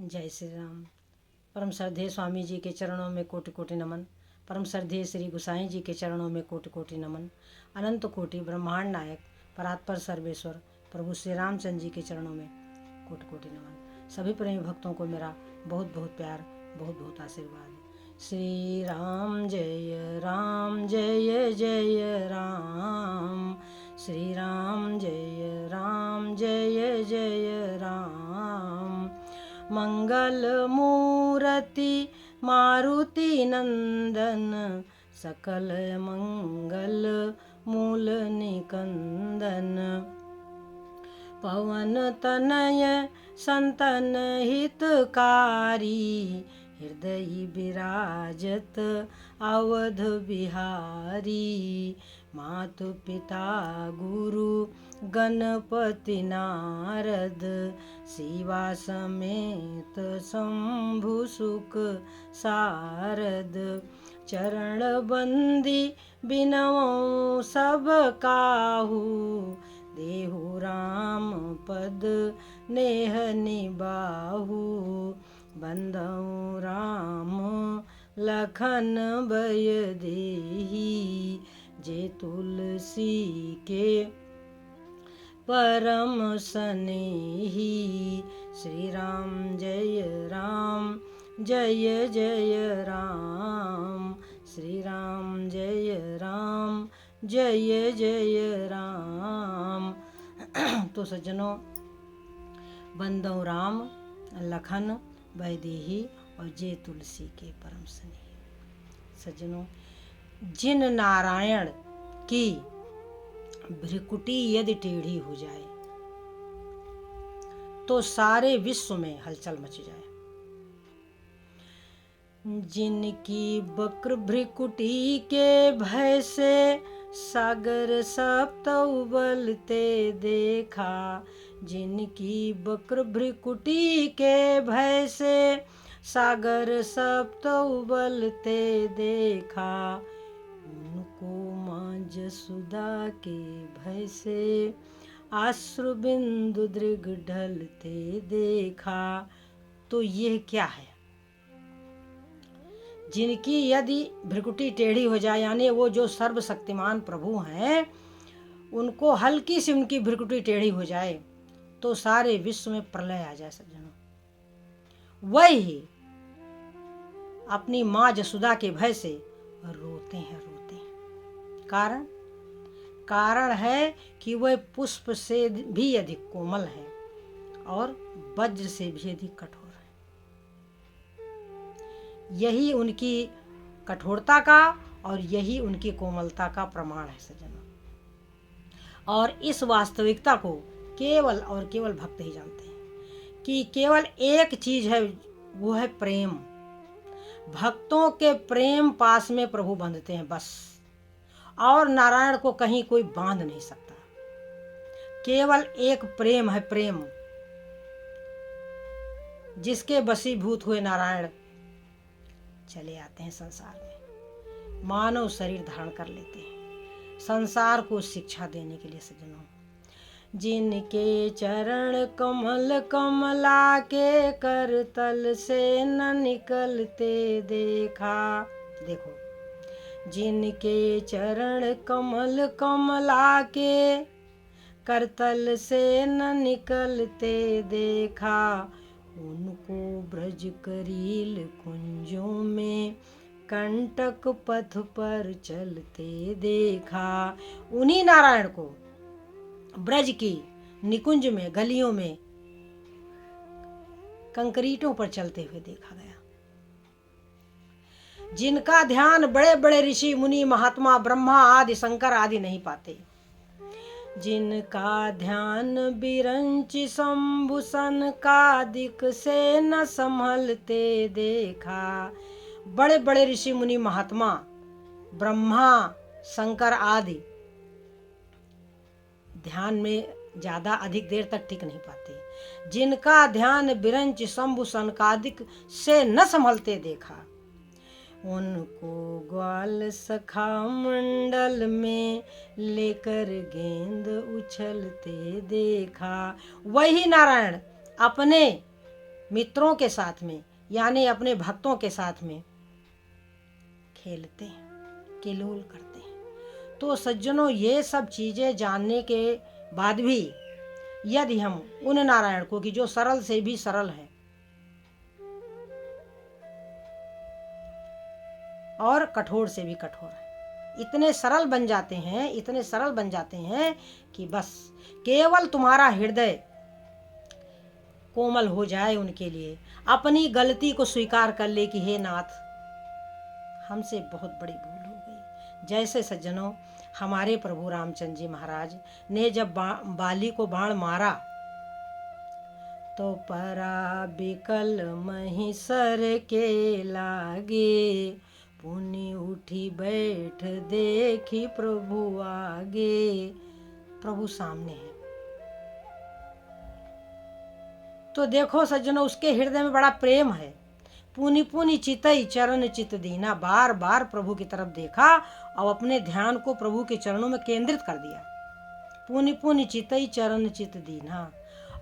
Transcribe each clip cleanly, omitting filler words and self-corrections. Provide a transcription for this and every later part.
जय श्री राम। परम श्रद्धेय स्वामी जी के चरणों में कोटि कोटि नमन। परम श्रद्धेय श्री गोसाई जी के चरणों में कोटि कोटि नमन। अनंत कोटि ब्रह्मांड नायक परात्पर सर्वेश्वर प्रभु श्री रामचंद्र जी के चरणों में कोटि कोटि नमन। सभी प्रेमी भक्तों को मेरा बहुत बहुत प्यार, बहुत बहुत आशीर्वाद। श्री राम जय राम, जय जय राम। श्री राम जय राम, जय जय राम। मंगल मूर्ति मारुति नंदन, सकल मंगल मूल निकंदन। पवन तनय संतन हितकारी, हृदय विराजत अवध बिहारी। मातु पिता गुरु गणपति नारद, शिवा समेत शंभु सुख सारद। चरण बंदी बिनवो सब काहू, देहु राम पद नेह निबाहु। बंधउ राम लखन भय देहि, जे तुलसी के परम स्नेही। श्री राम जय राम, जय जय राम। श्री राम जय राम, जय जय राम। तो सज्जनों, बंदौ राम लखन वैदेही और जय तुलसी के परम स्नेही। सज्जनों, जिन नारायण की भ्रिकुटी यदि टेढ़ी हो जाए तो सारे विश्व में हलचल मच जाए। जिनकी वक्र भ्रिकुटी के भय से सागर सप्त उबलते देखा। जिनकी वक्र भ्रिकुटी के भय से सागर सप्त उबलते देखा। उनको माँ जसुदा के भय से अश्रु बिंदु दृग ढलते देखा। तो यह क्या है? जिनकी यदि भ्रिकुटी टेढ़ी हो जाए, यानी वो जो सर्वशक्तिमान प्रभु हैं, उनको हल्की सी उनकी भ्रिकुटी टेढ़ी हो जाए तो सारे विश्व में प्रलय आ जाए। सज्जनों, वही अपनी माँ जसुदा के भय से रोते हैं। कारण है कि वह पुष्प से भी अधिक कोमल है और वज्र से भी अधिक कठोर है। यही उनकी कठोरता का और यही उनकी कोमलता का प्रमाण है सज्जनों। और इस वास्तविकता को केवल और केवल भक्त ही जानते हैं कि केवल एक चीज है, वो है प्रेम। भक्तों के प्रेम पास में प्रभु बंधते हैं बस, और नारायण को कहीं कोई बांध नहीं सकता। केवल एक प्रेम है, प्रेम जिसके वशीभूत हुए नारायण चले आते हैं संसार में, मानव शरीर धारण कर लेते हैं संसार को शिक्षा देने के लिए। सज्जनों, जिनके चरण कमल कमला के करतल से न निकलते देखा। देखो, जिनके चरण कमल कमला के करतल से न निकलते देखा। उनको ब्रज करील कुंजों में कंटक पथ पर चलते देखा। उन्हीं नारायण को ब्रज की निकुंज में, गलियों में कंकरीटों पर चलते हुए देखा गया। जिनका ध्यान बड़े बड़े ऋषि मुनि महात्मा ब्रह्मा आदि शंकर आदि नहीं पाते। जिनका ध्यान बिरंच शंभु सनकादिक से न संभलते देखा। बड़े बड़े ऋषि मुनि महात्मा ब्रह्मा शंकर आदि ध्यान में ज्यादा अधिक देर तक टिक नहीं पाते। जिनका ध्यान बिरंच शंभु सनकादिक से न संभलते देखा। उनको ग्वाल सखा मंडल में लेकर गेंद उछलते देखा। वही नारायण अपने मित्रों के साथ में यानी अपने भक्तों के साथ में खेलते हैं, किलोल करते हैं। तो सज्जनों, ये सब चीज़ें जानने के बाद भी यदि हम उन नारायण को, कि जो सरल से भी सरल है और कठोर से भी कठोर है, इतने सरल बन जाते हैं, इतने सरल बन जाते हैं कि बस केवल तुम्हारा हृदय कोमल हो जाए उनके लिए, अपनी गलती को स्वीकार कर ले कि हे नाथ, हमसे बहुत बड़ी भूल हो गई। जैसे सज्जनों, हमारे प्रभु रामचंद्र जी महाराज ने जब बाली को बाण मारा तो परा बिकल महिसर के लागे, पुनि उठी बैठ देखी प्रभु आगे। प्रभु सामने है। तो देखो सज्जनों, उसके हृदय में बड़ा प्रेम है। पुनि पुनि चितई चरण चित दीना, बार बार प्रभु की तरफ देखा और अपने ध्यान को प्रभु के चरणों में केंद्रित कर दिया। पुनि पुनि चितई चरण चित दीना,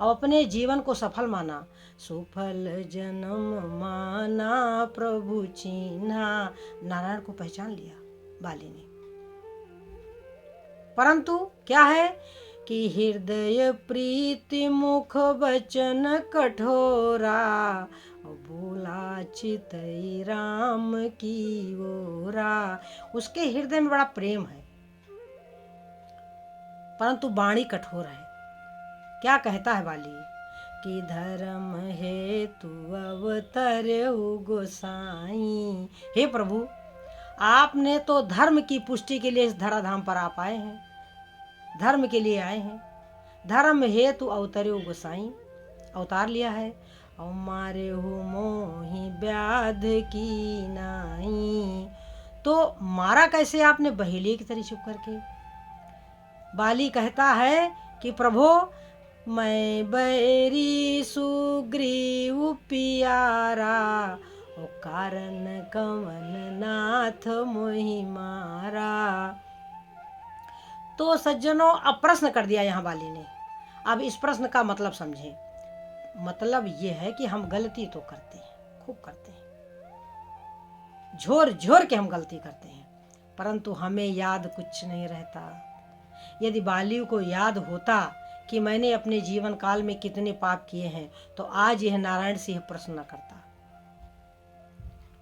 और अपने जीवन को सफल माना। सुफल जन्म माना प्रभु चीन्हा, नारायण को पहचान लिया बाली ने। परंतु क्या है कि हृदय प्रीति मुख वचन कठोरा, बोला चितई राम की ओरा। उसके हृदय में बड़ा प्रेम है, परंतु वाणी कठोर है। क्या कहता है बाली कि धर्म हेतु अवतरऊ गोसाई। हे प्रभु, आपने तो धर्म की पुष्टि के लिए इस धराधाम पर आप आए हैं, धर्म के लिए आए हैं। धर्म हेतु अवतरऊ गोसाई, अवतार लिया है। और मारे हो मोहि व्याध की नाई, तो मारा कैसे आपने? बहेली की तरह चुप करके। बाली कहता है कि प्रभु, मैं बैरी सुग्रीव पियारा, ओ कारण कवन नाथ मोहि मारा। तो सज्जनों, अब प्रश्न कर दिया यहाँ बाली ने। अब इस प्रश्न का मतलब समझें। मतलब ये है कि हम गलती तो करते हैं, खूब करते हैं, झोर झोर के हम गलती करते हैं, परंतु हमें याद कुछ नहीं रहता। यदि बाली को याद होता कि मैंने अपने जीवन काल में कितने पाप किए हैं, तो आज यह नारायण से यह प्रश्न न करता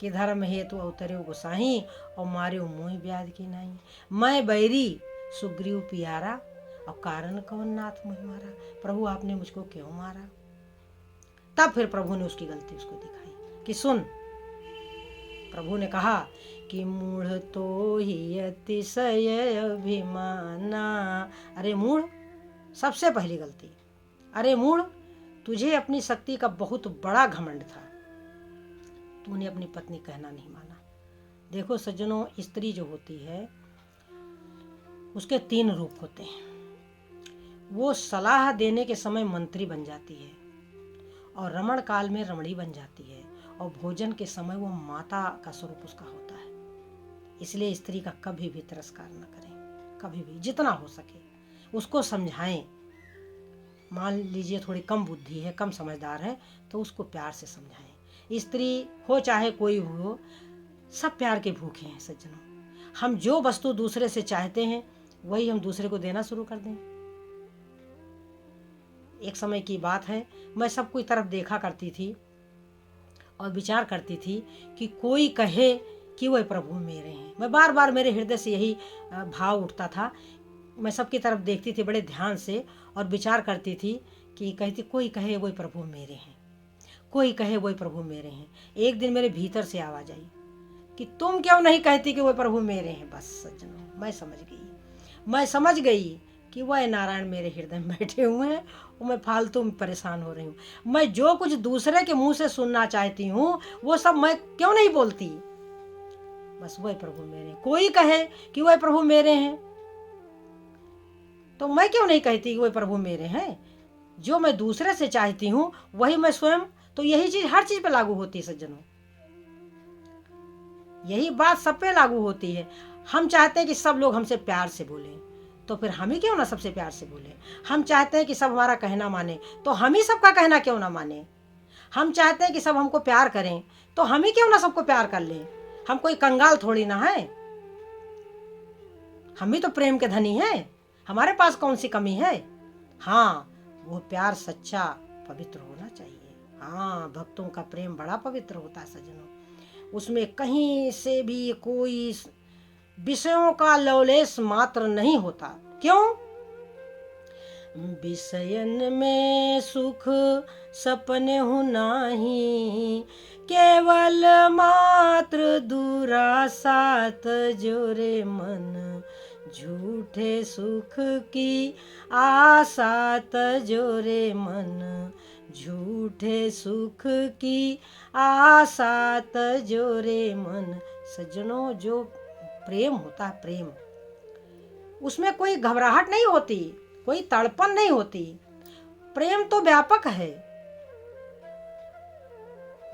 कि धर्म हेतु अवतरे गोसाई, और मारे मोहि व्याध की नाई। मैं बैरी सुग्रीव पियारा, और कारण कौन नाथ मोहि मारा। प्रभु, आपने मुझको क्यों मारा? तब फिर प्रभु ने उसकी गलती उसको दिखाई कि सुन। प्रभु ने कहा कि मूढ़ तो ही अतिशय अभिमाना। अरे मूढ़, सबसे पहली गलती, अरे मूढ़, तुझे अपनी शक्ति का बहुत बड़ा घमंड था, तूने अपनी पत्नी कहना नहीं माना। देखो सज्जनों, स्त्री जो होती है उसके 3 रूप होते हैं। वो सलाह देने के समय मंत्री बन जाती है, और रमण काल में रमणी बन जाती है, और भोजन के समय वो माता का स्वरूप उसका होता है। इसलिए स्त्री का कभी भी तिरस्कार न करें, कभी भी, जितना हो सके उसको समझाएं। मान लीजिए थोड़ी कम बुद्धि है, कम समझदार है, तो उसको प्यार से समझाएं। स्त्री हो चाहे कोई हो, सब प्यार के भूखे हैं सज्जनों। हम जो वस्तु दूसरे से चाहते हैं वही हम दूसरे को देना शुरू कर दें। एक समय की बात है, मैं सब कोई तरफ देखा करती थी और विचार करती थी कि कोई कहे कि वह प्रभु मेरे हैं। मैं बार बार, मेरे हृदय से यही भाव उठता था। मैं सबकी तरफ देखती थी बड़े ध्यान से और विचार करती थी कि कहती, कोई कहे वही प्रभु मेरे हैं, कोई कहे वही प्रभु मेरे हैं। एक दिन मेरे भीतर से आवाज आई कि तुम क्यों नहीं कहती कि वह प्रभु मेरे हैं। बस सज्जनों, मैं समझ गई कि वह नारायण मेरे हृदय में बैठे हुए हैं और मैं फालतू में परेशान हो रही हूँ। मैं जो कुछ दूसरे के मुंह से सुनना चाहती हूँ वो सब मैं क्यों नहीं बोलती। बस वह प्रभु मेरे हैं। कोई कहे कि वह प्रभु मेरे हैं तो मैं क्यों नहीं कहती कि वह प्रभु मेरे हैं। जो मैं दूसरे से चाहती हूँ वही मैं स्वयं, तो यही चीज हर चीज पे लागू होती है सज्जनों, यही बात सब पे लागू होती है। हम चाहते हैं कि सब लोग हमसे प्यार से बोलें, तो फिर हम ही क्यों ना सबसे प्यार से बोले। हम चाहते हैं कि सब हमारा कहना माने, तो हम ही सबका कहना क्यों ना माने। हम चाहते हैं कि सब हमको प्यार करें, तो हम ही क्यों ना सबको प्यार कर लें। हम कोई कंगाल थोड़ी ना है, हम भी तो प्रेम के धनी हैं, हमारे पास कौन सी कमी है। हाँ, वो प्यार सच्चा पवित्र होना चाहिए। हाँ, भक्तों का प्रेम बड़ा पवित्र होता है सज्जनों, उसमें कहीं से भी कोई विषयों का लवलेश मात्र नहीं होता। क्यों? विषयन में सुख सपने हूँ नाही, केवल मात्र दुरासात जोरे मन, झूठे सुख की आसात जोरे मन, झूठे सुख की आसात जोरे मन। सज्जनों, जो प्रेम होता है, प्रेम, उसमें कोई घबराहट नहीं होती, कोई तड़पन नहीं होती। प्रेम तो व्यापक है।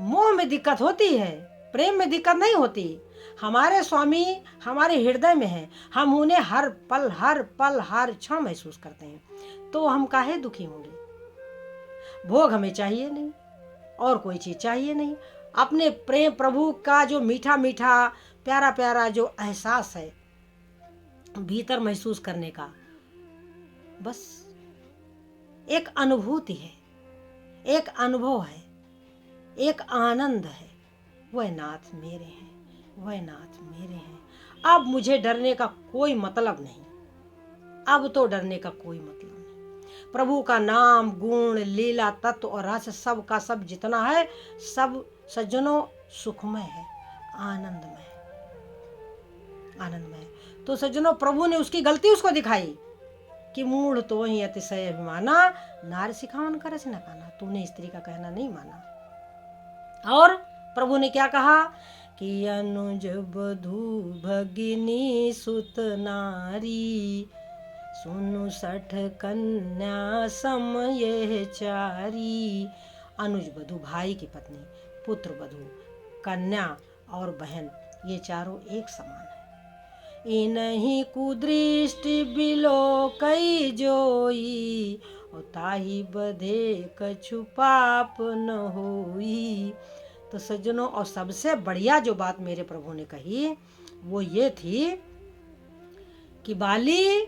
मोह में दिक्कत होती है, प्रेम में दिक्कत नहीं होती। हमारे स्वामी हमारे हृदय में है, हम उन्हें हर पल हर क्षण महसूस करते हैं, तो हम काहे दुखी होंगे। भोग हमें चाहिए नहीं, और कोई चीज चाहिए नहीं। अपने प्रेम प्रभु का जो मीठा मीठा प्यारा प्यारा जो एहसास है भीतर महसूस करने का, बस एक अनुभूति है, एक अनुभव है, एक आनंद है। वह नाथ मेरे हैं, वह नाथ मेरे हैं। अब मुझे डरने का कोई मतलब नहीं, अब तो डरने का कोई मतलब नहीं। प्रभु का नाम, गुण, लीला, तत्व और रस सब का सब जितना है, सब सज्जनों सुखमय है, आनंदमय, आनंदमय। तो सज्जनों, प्रभु ने उसकी गलती उसको दिखाई कि मूढ़ तो ही अतिशय अभिमाना, नार सिखावन करस न काना। तूने स्त्री का कहना नहीं माना। और प्रभु ने क्या कहा कि अनुज बधू भगिनी सुत नारी, सुनु सठ कन्या सम ये चारी। अनुज बधू भाई की पत्नी, पुत्र बधू, कन्या और बहन, ये चारों एक समान है। इनही कुदृष्टि बिलो कई जोई, और ताही बधे कछु पाप न होई। तो सज्जनों, और सबसे बढ़िया जो बात मेरे प्रभु ने कही वो ये थी कि बाली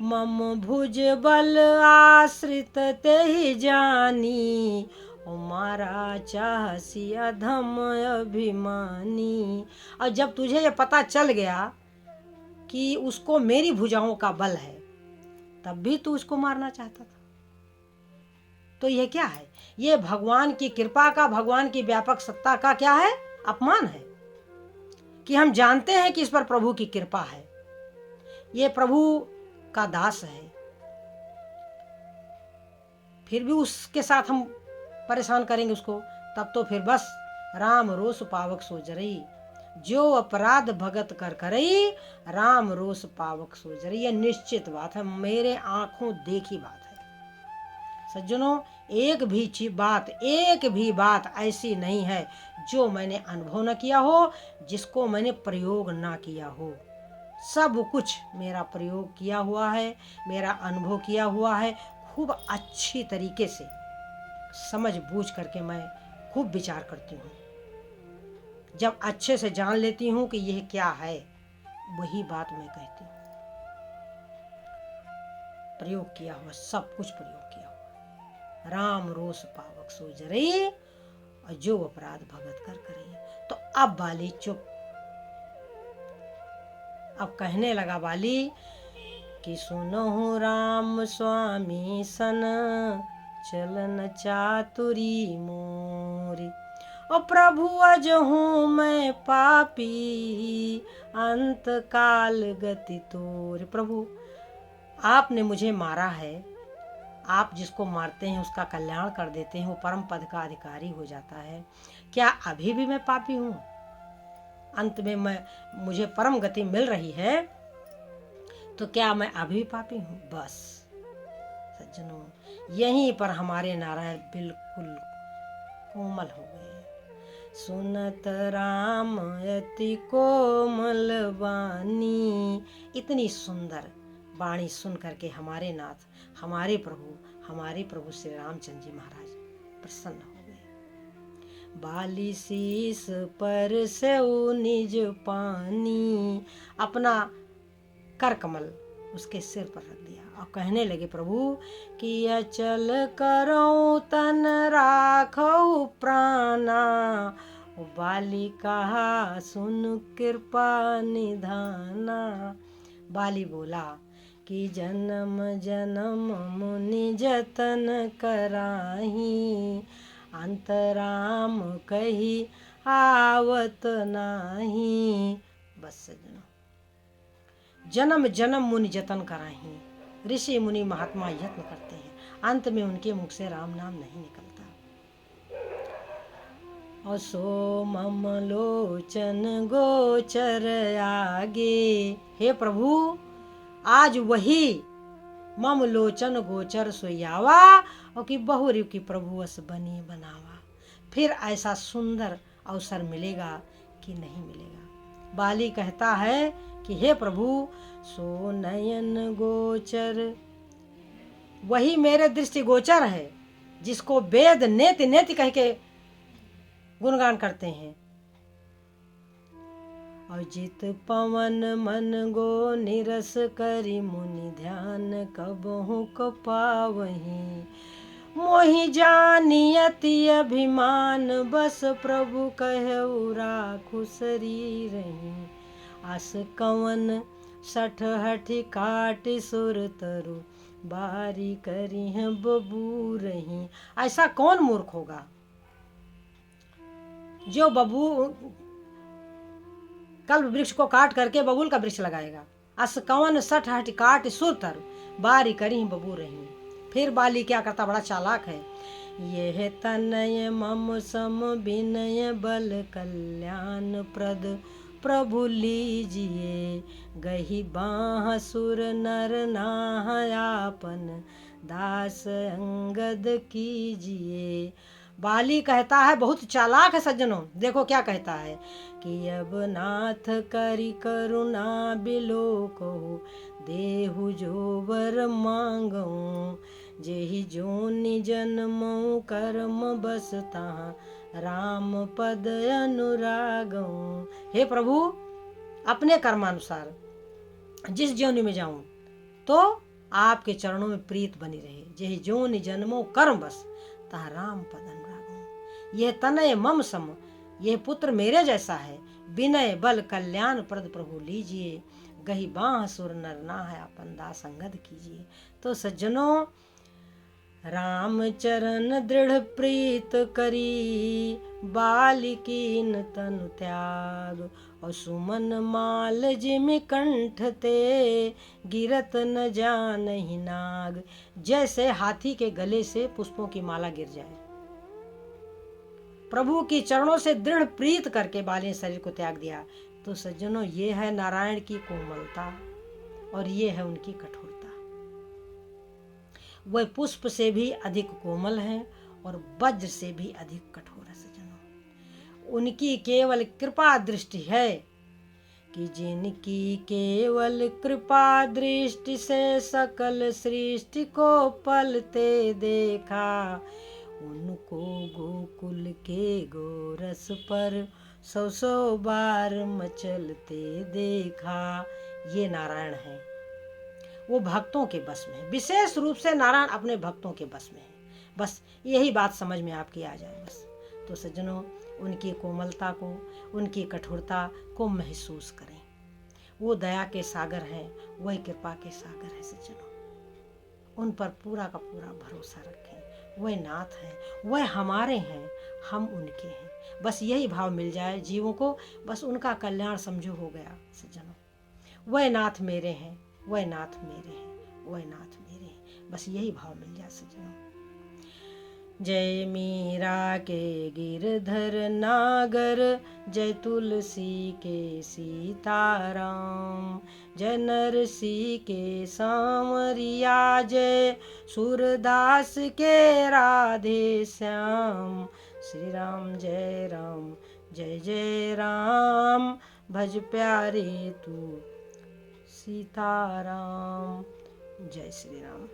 मम भुज बल आश्रित ते ही जानी, ओ मारा चाहसी अधम अभिमानी। और जब तुझे ये पता चल गया कि उसको मेरी भुजाओं का बल है, तब भी तू उसको मारना चाहता था। तो यह क्या है? ये भगवान की कृपा का, भगवान की व्यापक सत्ता का क्या है? अपमान है कि हम जानते हैं कि इस पर प्रभु की कृपा है, ये प्रभु का दास है, फिर भी उसके साथ हम परेशान करेंगे उसको, तब तो फिर बस राम रोष पावक सो जरई, जो अपराध भगत कर करई, राम रोष पावक सो जरई। ये निश्चित बात है, मेरे आंखों देखी बात है। सज्जनों, एक भी बात ऐसी नहीं है जो मैंने अनुभव न किया हो, जिसको मैंने प्रयोग ना किया हो। सब कुछ मेरा प्रयोग किया हुआ है, मेरा अनुभव किया हुआ है। खूब अच्छी तरीके से समझ बूझ करके मैं खूब विचार करती हूँ। जब अच्छे से जान लेती हूँ कि यह क्या है, वही बात मैं कहती हूँ। प्रयोग किया हुआ, सब कुछ प्रयोग किया हुआ। राम रोष पावक सो जरई, और जो अपराध भगत कर करे। तो अब बाली चुप। अब कहने लगा बाली कि सुनहु राम स्वामी सन, चलन चातुरी मोरी, और प्रभु अजहूँ मैं पापी, अंत काल गति तोर। प्रभु, आपने मुझे मारा है, आप जिसको मारते हैं उसका कल्याण कर देते हैं, वो परम पद का अधिकारी हो जाता है। क्या अभी भी मैं पापी हूँ? अंत में मुझे परम गति मिल रही है, तो क्या मैं अभी भी पापी हूँ? बस सज्जनों, यहीं पर हमारे नारायण बिल्कुल कोमल हो गए। सुनत राम अति कोमल वाणी, इतनी सुंदर वाणी सुन करके हमारे नाथ, हमारे प्रभु श्री रामचंद्र जी महाराज प्रसन्न हो गए। बाली शीस पर से निज पानी, अपना कर कमल उसके सिर पर रख दिया और कहने लगे प्रभु कि अचल करो तन राखो प्राणा। ओ बाली कहा सुन कृपा निधाना। बाली बोला कि जन्म जन्म मुनि जतन कराही, अंतराम कही आवत नाही। बस सज्जनों, जन्म जन्म मुनि जतन कराही, ऋषि मुनि महात्मा यत्न करते हैं, अंत में उनके मुख से राम नाम नहीं निकलता। और सो मम लोचन गोचर आगे, हे प्रभु आज वही मम लोचन गोचर सोयावा और कि बहुरी की प्रभु अस बनी बनावा। फिर ऐसा सुंदर अवसर मिलेगा कि नहीं मिलेगा। बाली कहता है कि हे प्रभु सो नयन गोचर, वही मेरे दृष्टि गोचर है जिसको वेद नेति नेति कह के गुणगान करते हैं। और जित पवन मन गो निरस करी मुनि ध्यान, कबहु को पावही मोहि जानी अति अभिमान। बस प्रभु कहु राखु शरीर रही, आस कवन सठ हठि काट सुर तरु, बारी करी है बबू रही। ऐसा कौन मूर्ख होगा जो कल्प वृक्ष को काट करके बबूल का वृक्ष लगाएगा। अस कवन सठ हठ काट सुर तर, बारी करी बबू रही। फिर बाली क्या करता, बड़ा चालाक है। यह तनय मम सम विनय बल कल्याण प्रद, प्रभु लीजिए गही बाह सुर नर नाहयापन, दास अंगद कीजिए। बाली कहता है, बहुत चालाक है सज्जनों। देखो क्या कहता है कि अब नाथ करी करुणा बिलोको, देहु जो वर मांगऊं, जेहि जोनि जन्मऊं कर्म बसता, राम पद अनुरागऊं। हे प्रभु अपने कर्मानुसार जिस जोनि में जाऊं तो आपके चरणों में प्रीत बनी रहे। जेहि जोनि जन्मो कर्म बस ता, राम पद अनुरागऊं। यह तनय मम सम, यह पुत्र मेरे जैसा है। विनय बल कल्याण प्रद प्रभु लीजिए, गही बाह सुर नर नाहयापन, दास अंगद कीजिए। तो सज्जनों, राम चरण दृढ़ प्रीत करी, बालिकीन तनु त्याग, और सुमन माल जिमि कंठ ते, गिरत न जानहि नाग। जैसे हाथी के गले से पुष्पों की माला गिर जाए। प्रभु की चरणों से दृढ़ प्रीत करके बाली ने शरीर को त्याग दिया। तो सज्जनों, ये है नारायण की कोमलता और ये है उनकी कठोरता। वह पुष्प से भी अधिक कोमल है और वज्र से भी अधिक कठोर है सज्जनों। उनकी केवल कृपा दृष्टि है कि जिनकी केवल कृपा दृष्टि से सकल सृष्टि को पलते देखा, उनको गोकुल के गोरस पर सौ सौ बार मचलते देखा। ये नारायण है, वो भक्तों के बस में है। विशेष रूप से नारायण अपने भक्तों के बस में है। बस यही बात समझ में आपकी आ जाए बस। तो सज्जनों, उनकी कोमलता को, उनकी कठोरता को महसूस करें। वो दया के सागर हैं, वही कृपा के सागर है सज्जनों। उन पर पूरा का पूरा भरोसा रखें। वह नाथ हैं, वह हमारे हैं, हम उनके हैं। बस यही भाव मिल जाए जीवों को, बस उनका कल्याण समझो हो गया सज्जनों। वह नाथ मेरे हैं, वह नाथ मेरे हैं, वह नाथ मेरे हैं। बस यही भाव मिल जाए सज्जनों। जय मीरा के गिरधर नागर, जय तुलसी के सीताराम, जय नरसी के सांवरिया, जय सूरदास के राधे श्याम। श्री राम जय राम, जय जय राम, भज प्यारे तू सीताराम। जय श्री राम।